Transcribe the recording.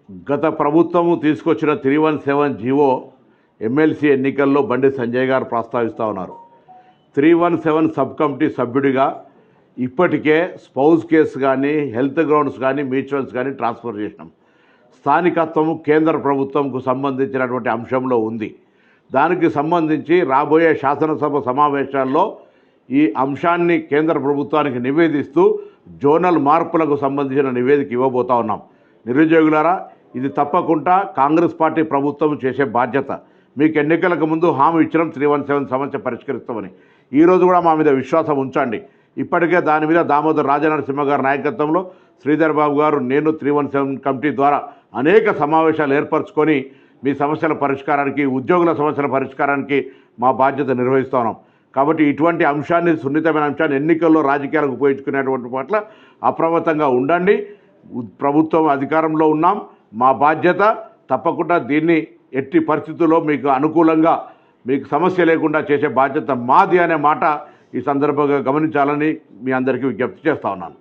గత ప్రభుత్వము తీసుకొచ్చిన 317 జీవో ఎమ్మెల్సీ ఎన్నికల్లో బండి సంజయ్ గారు ప్రస్తావిస్తూ ఉన్నారు. 317 సబ్ కమిటీ సభ్యుడిగా ఇప్పటికే స్పౌజ్ కేసు కానీ, హెల్త్ గ్రౌండ్స్ కానీ, మ్యూచువల్స్ కానీ ట్రాన్స్ఫర్ చేసినాం. స్థానికత్వము కేంద్ర ప్రభుత్వంకు సంబంధించినటువంటి అంశంలో ఉంది. దానికి సంబంధించి రాబోయే శాసనసభ సమావేశాల్లో ఈ అంశాన్ని కేంద్ర ప్రభుత్వానికి నివేదిస్తూ జోనల్ మార్పులకు సంబంధించిన నివేదిక ఇవ్వబోతా ఉన్నాం. నిరుద్యోగులారా, ఇది తప్పకుండా కాంగ్రెస్ పార్టీ ప్రభుత్వం చేసే బాధ్యత. మీకు ఎన్నికలకు ముందు హామీ ఇచ్చినాం 317 సమస్య పరిష్కరిస్తామని. ఈరోజు కూడా మా మీద విశ్వాసం ఉంచండి. ఇప్పటికే దాని మీద దామోదర్ రాజనరసింహ గారి నాయకత్వంలో శ్రీధర్ బాబు గారు, నేను 317 కమిటీ ద్వారా అనేక సమావేశాలు ఏర్పరచుకొని మీ సమస్యల పరిష్కారానికి, ఉద్యోగుల సమస్యల పరిష్కారానికి మా బాధ్యత నిర్వహిస్తూ ఉన్నాం. కాబట్టి ఇటువంటి అంశాన్ని, సున్నితమైన అంశాన్ని ఎన్నికల్లో రాజకీయాలకు ఉపయోగించుకునేటువంటి పట్ల అప్రమత్తంగా ఉండండి. ప్రభుత్వం అధికారంలో ఉన్నాం, మా బాధ్యత తప్పకుండా దీన్ని ఎట్టి పరిస్థితుల్లో మీకు అనుకూలంగా, మీకు సమస్య లేకుండా చేసే బాధ్యత మాది అనే మాట ఈ సందర్భంగా గమనించాలని మీ అందరికీ విజ్ఞప్తి చేస్తా ఉన్నాను.